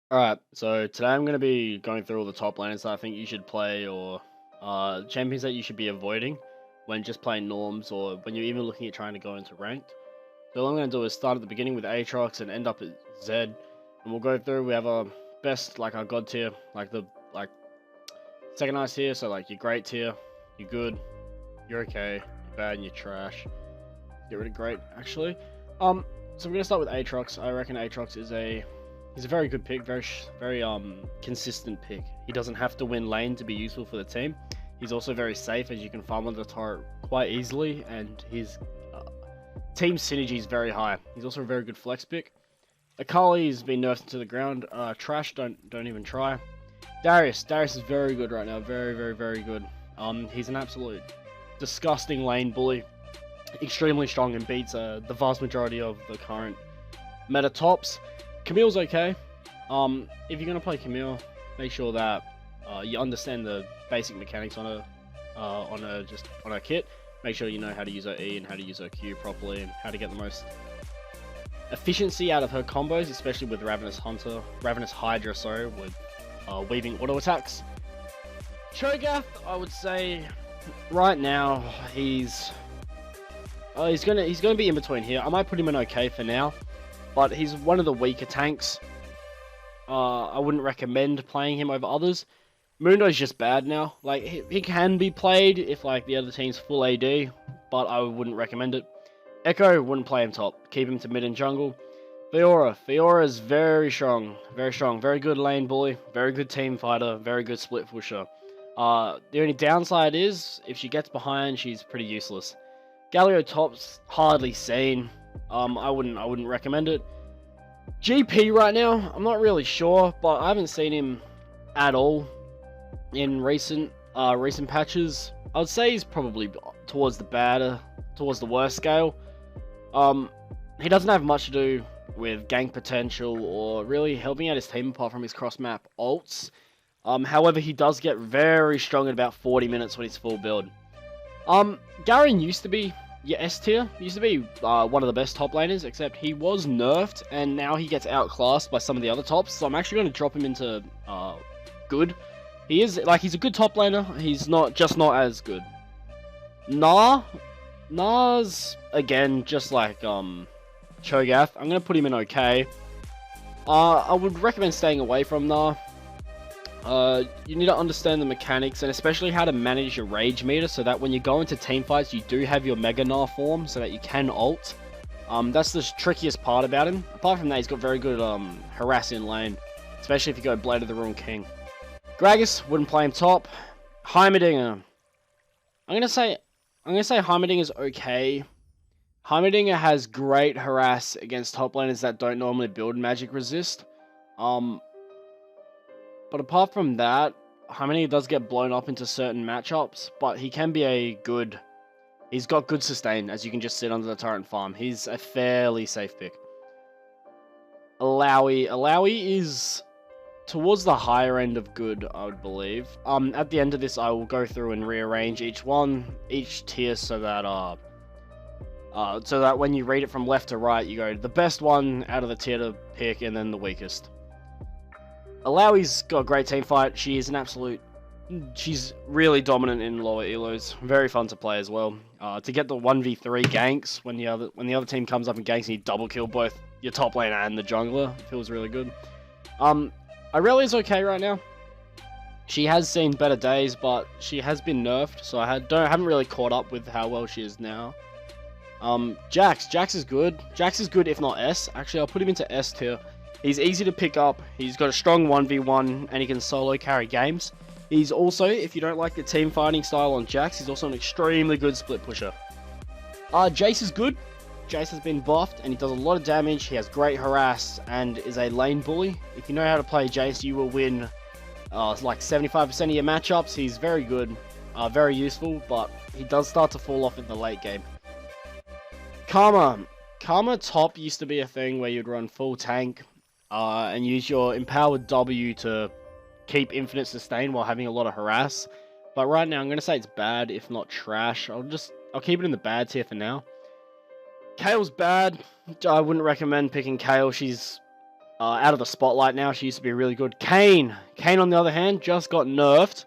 Alright, so today I'm going to be going through all the top laners that I think you should play or champions that you should be avoiding when just playing norms or when you're even looking at trying to go into ranked. So what I'm going to do is start at the beginning with Aatrox and end up at Zed. And we'll go through, we have our best, like our god tier, like second highest tier, so like your great tier, you're good, you're okay, you're bad, and you're trash. Get rid of great, actually. So we're going to start with Aatrox. I reckon Aatrox is he's a very good pick, very consistent pick. He doesn't have to win lane to be useful for the team. He's also very safe, as you can farm under the turret quite easily, and his team synergy is very high. He's also a very good flex pick. Akali's been nerfed into the ground. Trash, don't even try. Darius is very good right now, very good. He's an absolute disgusting lane bully, extremely strong and beats the vast majority of the current meta tops. Camille's okay. If you're gonna play Camille, make sure that you understand the basic mechanics on her kit. Make sure you know how to use her E and how to use her Q properly, and how to get the most efficiency out of her combos, especially with Ravenous Hydra, sorry, with weaving auto attacks. Cho'Gath, I would say, right now he's gonna be in between here. I might put him in okay for now, but he's one of the weaker tanks. I wouldn't recommend playing him over others. Mundo's just bad now. Like, he can be played if, like, the other team's full AD, but I wouldn't recommend it. Echo, wouldn't play him top. Keep him to mid and jungle. Fiora's very strong, very good lane bully, very good team fighter, very good split pusher. The only downside is, if she gets behind, she's pretty useless. Galio top's hardly seen. I wouldn't recommend it. GP right now, I'm not really sure, but I haven't seen him at all in recent patches. I would say he's probably towards the worst scale. He doesn't have much to do with gank potential or really helping out his team apart from his cross-map ults. However, he does get very strong in about 40 minutes when he's full build. Garen used to be your S tier, used to be one of the best top laners, except he was nerfed, and now he gets outclassed by some of the other tops, so I'm actually going to drop him into good. He's a good top laner, he's not as good. Nar's, again, just like Cho'Gath, I'm going to put him in okay. I would recommend staying away from Gnar. You need to understand the mechanics and especially how to manage your rage meter so that when you go into team fights you do have your Mega Gnar form so that you can ult. That's the trickiest part about him. Apart from that, he's got very good harass in lane, especially if you go Blade of the Ruined King. Gragas, wouldn't play him top. Heimerdinger, I'm gonna say Heimerdinger's okay. Heimerdinger has great harass against top laners that don't normally build magic resist. But apart from that, Heimerdinger does get blown up into certain matchups, but he can be he's got good sustain, as you can just sit under the turret and farm. He's a fairly safe pick. Alawi is towards the higher end of good, I would believe. At the end of this, I will go through and rearrange each tier so that when you read it from left to right, you go the best one out of the tier to pick, and then the weakest. Alawi's got a great team fight. She's really dominant in lower elos. Very fun to play as well. To get the 1v3 ganks when the other team comes up and ganks and you double kill both your top laner and the jungler, feels really good. Irelia's okay right now. She has seen better days, but she has been nerfed, so I haven't really caught up with how well she is now. Jax is good. Jax is good if not S. Actually, I'll put him into S tier. He's easy to pick up, he's got a strong 1v1, and he can solo carry games. He's also, if you don't like the team fighting style on Jax, he's also an extremely good split pusher. Jace is good. Jace has been buffed, and he does a lot of damage, he has great harass, and is a lane bully. If you know how to play Jace, you will win like 75% of your matchups. He's very good, very useful, but he does start to fall off in the late game. Karma top used to be a thing where you'd run full tank, and use your empowered W to keep infinite sustain while having a lot of harass. But right now, I'm going to say it's bad, if not trash. I'll keep it in the bad tier for now. Kale's bad. I wouldn't recommend picking Kale. She's out of the spotlight now. She used to be really good. Kane, on the other hand, just got nerfed.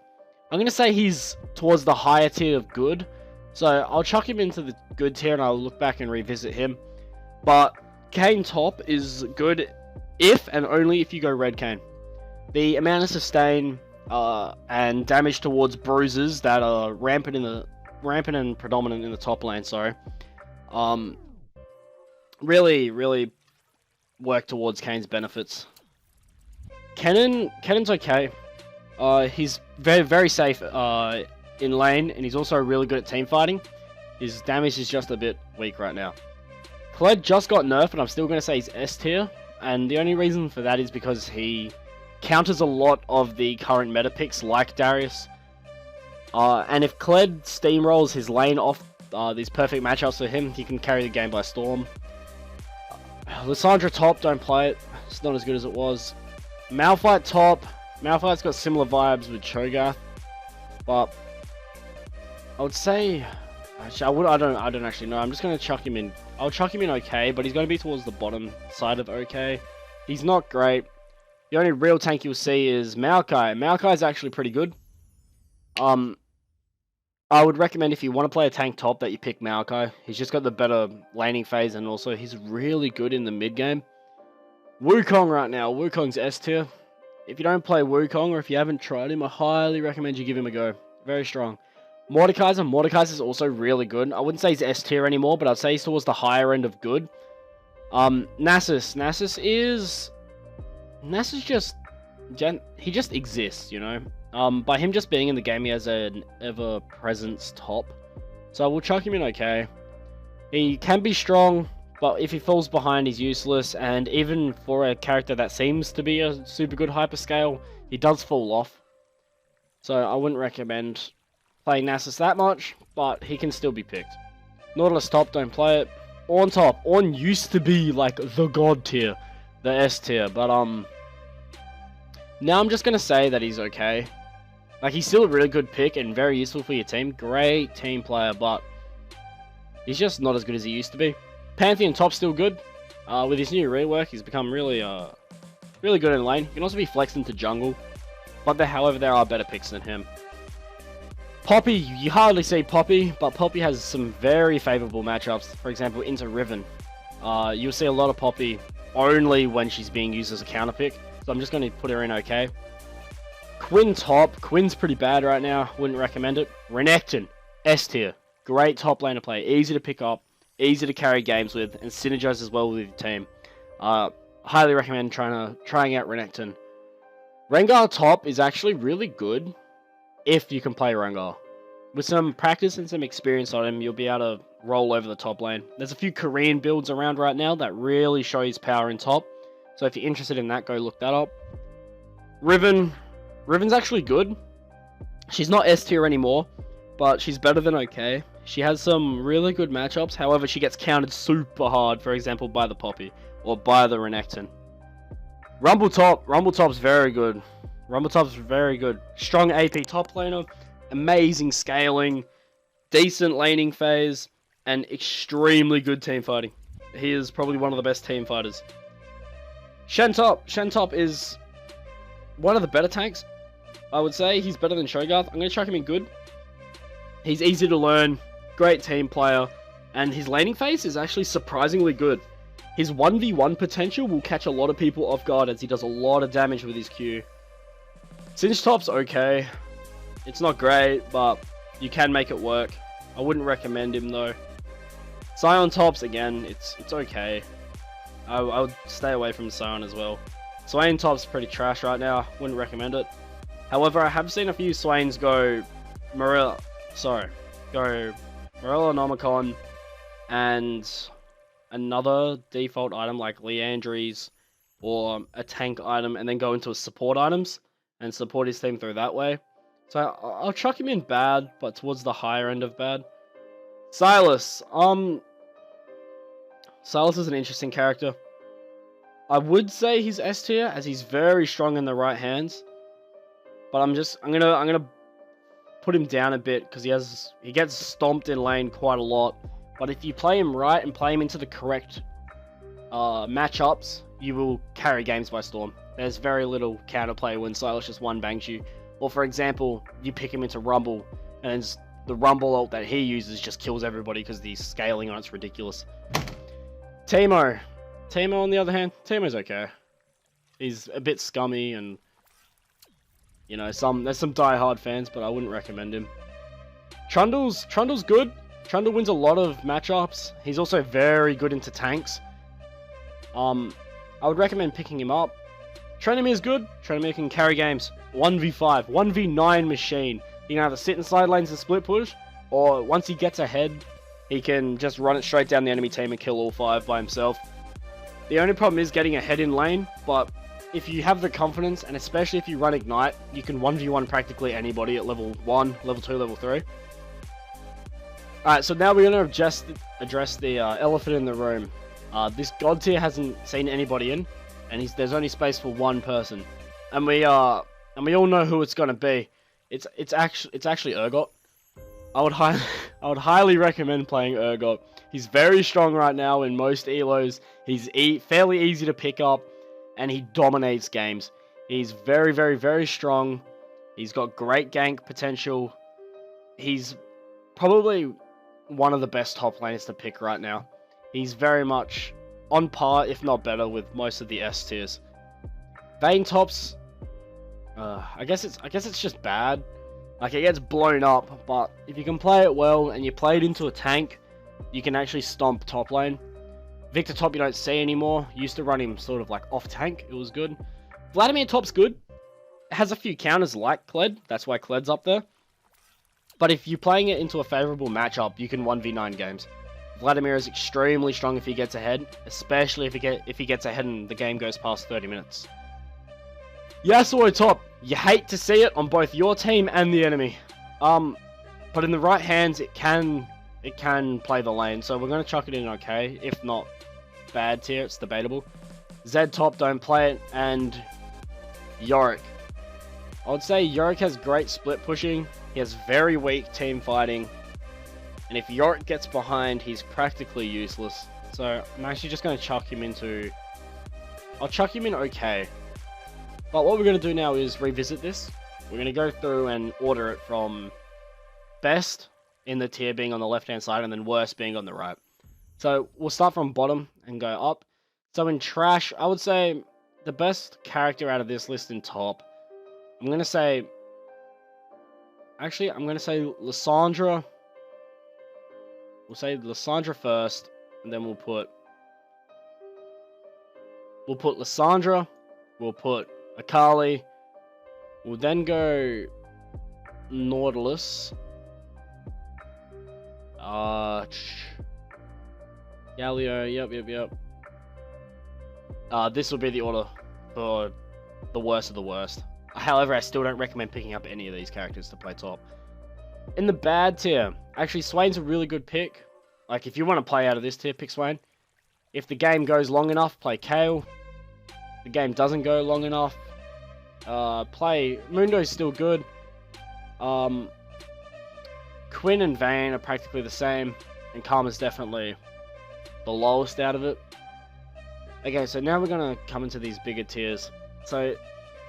I'm gonna say he's towards the higher tier of good, so I'll chuck him into the good tier and I'll look back and revisit him. But Kane top is good if and only if you go red Kane. The amount of sustain and damage towards bruises that are rampant and predominant in the top lane, sorry, really work towards Kane's benefits. Kennen's okay. He's very safe in lane, and he's also really good at team fighting. His damage is just a bit weak right now. Kled just got nerfed, and I'm still going to say he's S tier, and the only reason for that is because he counters a lot of the current meta picks like Darius. And if Kled steamrolls his lane off these perfect matchups for him, he can carry the game by storm. Lissandra top, don't play it. It's not as good as it was. Malphite top. Malphite's got similar vibes with Cho'Gath, but I would say, actually, I don't actually know. I'm just gonna chuck him in. I'll chuck him in okay, but he's gonna be towards the bottom side of okay. He's not great. The only real tank you'll see is Maokai. Maokai's actually pretty good. I would recommend if you want to play a tank top that you pick Maokai. He's just got the better laning phase, and also he's really good in the mid game. Wukong right now. Wukong's S tier. If you don't play Wukong, or if you haven't tried him, I highly recommend you give him a go. Very strong. Mordekaiser's also really good. I wouldn't say he's S tier anymore, but I'd say he's towards the higher end of good. Nasus just... he just exists, you know? By him just being in the game, he has an ever-presence top. So we'll chuck him in okay. He can be strong, but if he falls behind, he's useless. And even for a character that seems to be a super good hyperscale, he does fall off. So I wouldn't recommend playing Nasus that much, but he can still be picked. Nautilus top, don't play it. Ornn top. Ornn used to be like the god tier, the S tier, but now I'm just going to say that he's okay. Like, he's still a really good pick and very useful for your team. Great team player, but he's just not as good as he used to be. Pantheon top still good. With his new rework, he's become really good in lane. He can also be flexed into jungle. But however, there are better picks than him. Poppy, you hardly see Poppy, but Poppy has some very favorable matchups. For example, into Riven. You'll see a lot of Poppy only when she's being used as a counter pick. So I'm just going to put her in okay. Quinn top. Quinn's pretty bad right now. Wouldn't recommend it. Renekton, S tier. Great top laner play. Easy to pick up. Easy to carry games with. And synergize as well with your team. Highly recommend trying out Renekton. Rengar top is actually really good if you can play Rengar. With some practice and some experience on him, you'll be able to roll over the top lane. There's a few Korean builds around right now that really show his power in top. So if you're interested in that, go look that up. Riven's actually good. She's not S tier anymore, but she's better than okay. She has some really good matchups. However, she gets countered super hard, for example, by the Poppy or by the Renekton. Rumble top's very good. Rumble top's very good. Strong AP top laner, amazing scaling, decent laning phase, and extremely good team fighting. He is probably one of the best team fighters. Shen top is one of the better tanks, I would say. He's better than Cho'Gath. I'm going to chuck him in good. He's easy to learn, great team player, and his laning phase is actually surprisingly good. His 1v1 potential will catch a lot of people off guard as he does a lot of damage with his Q. Singe top's okay. It's not great, but you can make it work. I wouldn't recommend him though. Sion tops, again, it's okay. I would stay away from Sion as well. Swain top's pretty trash right now. Wouldn't recommend it. However, I have seen a few Swains go Morello Nomicon and another default item like Leandry's or a tank item, and then go into a support items and support his team through that way. So I'll chuck him in bad, but towards the higher end of bad. Silas. Silas is an interesting character. I would say he's S tier as he's very strong in the right hands. But I'm gonna put him down a bit because he gets stomped in lane quite a lot. But if you play him right and play him into the correct matchups, you will carry games by storm. There's very little counterplay when Silas just one bangs you. Or for example, you pick him into Rumble, and the Rumble ult that he uses just kills everybody because the scaling on it's ridiculous. Teemo. Teemo on the other hand, Teemo's okay. He's a bit scummy and, you know, there's some die-hard fans, but I wouldn't recommend him. Trundle's good. Trundle wins a lot of matchups. He's also very good into tanks. I would recommend picking him up. Trenimir's good. Trenimir can carry games. 1v5, 1v9 machine. He can either sit in side lanes and split push, or once he gets ahead, he can just run it straight down the enemy team and kill all 5 by himself. The only problem is getting ahead in lane, but if you have the confidence, and especially if you run Ignite, you can 1v1 practically anybody at level 1, level 2, level 3. Alright, so now we're going to address the elephant in the room. This god tier hasn't seen anybody in, and there's only space for one person. And we all know who it's going to be. It's actually Urgot. I would highly recommend playing Urgot. He's very strong right now in most elos. He's fairly easy to pick up, and he dominates games. He's very, very, very strong. He's got great gank potential. He's probably one of the best top laners to pick right now. He's very much on par, if not better, with most of the S tiers. Vayne tops, I guess it's just bad. Like, it gets blown up, but if you can play it well and you play it into a tank, you can actually stomp top lane. Victor top you don't see anymore. Used to run him sort of like off tank. It was good. Vladimir top's good. It has a few counters like Kled. That's why Kled's up there. But if you're playing it into a favorable matchup, you can 1v9 games. Vladimir is extremely strong if he gets ahead, especially if he gets ahead and the game goes past 30 minutes. Yasuo top. You hate to see it on both your team and the enemy. But in the right hands, it can play the lane. So we're going to chuck it in okay, if not bad tier. It's debatable. Zed top, don't play it. And Yorick. I would say Yorick has great split pushing. He has very weak team fighting. And if Yorick gets behind, he's practically useless. So I'm actually just going to chuck him into... I'll chuck him in okay. But what we're going to do now is revisit this. We're going to go through and order it from best in the tier being on the left-hand side and then worst being on the right. So we'll start from bottom and go up. So in trash, I would say the best character out of this list in top, I'm going to say... Actually, I'm going to say Lissandra. We'll say Lissandra first, and then we'll put Lissandra, we'll put Akali, we'll then go Nautilus, Galio, yep. This will be the order for the worst of the worst. However, I still don't recommend picking up any of these characters to play top. In the bad tier, actually Swain's a really good pick. Like, if you want to play out of this tier, pick Swain. If the game goes long enough, play Kayle. If the game doesn't go long enough, play... Mundo's still good. Quinn and Vayne are practically the same, and Karma's definitely the lowest out of it. Okay, so now we're going to come into these bigger tiers. So,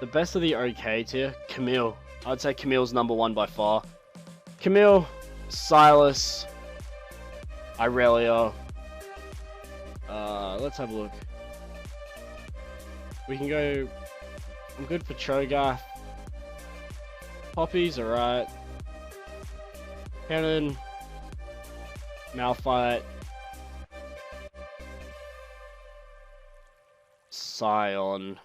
the best of the okay tier, Camille. I'd say Camille's number 1 by far. Camille, Silas, Irelia. Let's have a look. We can go... I'm good for Cho'Gath. Poppy's alright. Cannon. Malphite. Sion.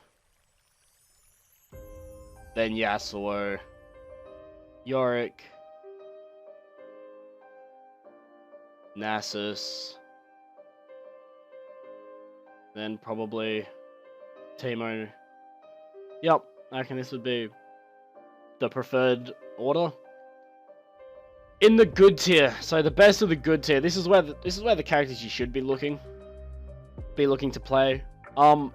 Then Yasuo. Yorick. Nasus. Then probably Teemo. Yep, I reckon this would be the preferred order. In the good tier, so the best of the good tier. This is where the characters you should be looking to play. To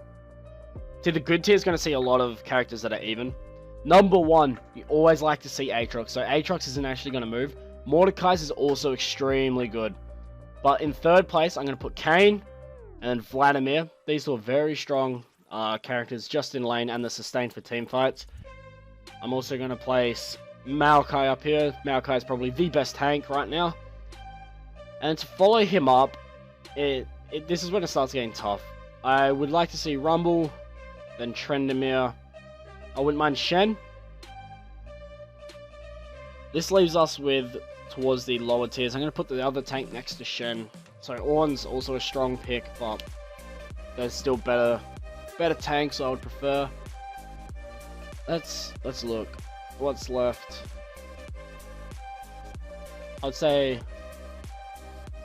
the good tier is going to see a lot of characters that are even. Number 1, you always like to see Aatrox. So Aatrox isn't actually going to move. Mordekaiser is also extremely good. But in third place, I'm going to put Kayn, And then Vladimir. These are very strong characters just in lane and the sustain for team fights. I'm also going to place Maokai up here. Maokai is probably the best tank right now. And to follow him up, this is when it starts getting tough. I would like to see Rumble, then Trendemir. I wouldn't mind Shen. This leaves us with towards the lower tiers. I'm going to put the other tank next to Shen. So Ornn's also a strong pick, but there's still better tanks I would prefer. Let's look. What's left? I'd say,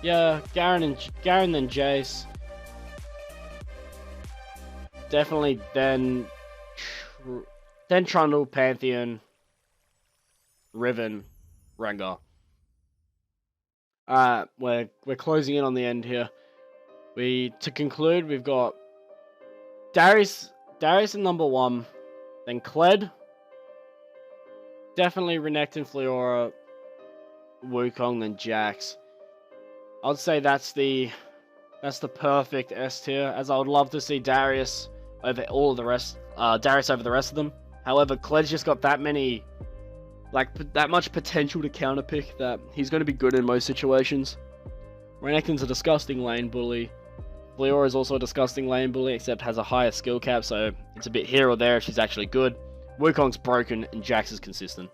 yeah, Garen then Jace. Definitely then Trundle, Pantheon, Riven, Rengar. We're closing in on the end here. To conclude, we've got Darius in number 1, then Kled, definitely Renekton, Fleora, Wukong, then Jax. I'd say that's the perfect S tier, as I would love to see Darius over all of the rest. Darius over the rest of them. However, Kled's just got that much potential to counterpick that he's going to be good in most situations. Renekton's a disgusting lane bully. Fleora is also a disgusting lane bully, except has a higher skill cap, so it's a bit here or there if she's actually good. Wukong's broken, and Jax is consistent.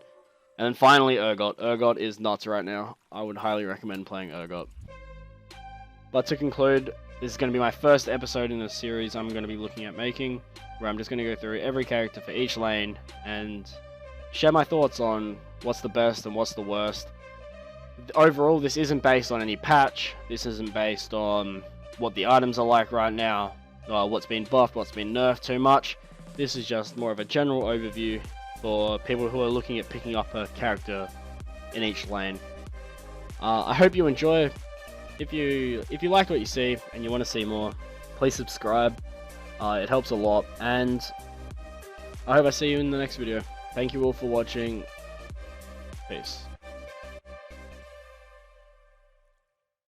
And then finally, Urgot. Urgot is nuts right now. I would highly recommend playing Urgot. But to conclude, this is going to be my first episode in a series I'm going to be looking at making, where I'm just going to go through every character for each lane, and share my thoughts on what's the best and what's the worst. Overall, this isn't based on any patch. This isn't based on what the items are like right now, what's been buffed, what's been nerfed too much. This is just more of a general overview for people who are looking at picking up a character in each lane. I hope you enjoy. If you like what you see and you want to see more, please subscribe. It helps a lot, and I hope I see you in the next video. Thank you all for watching. Peace.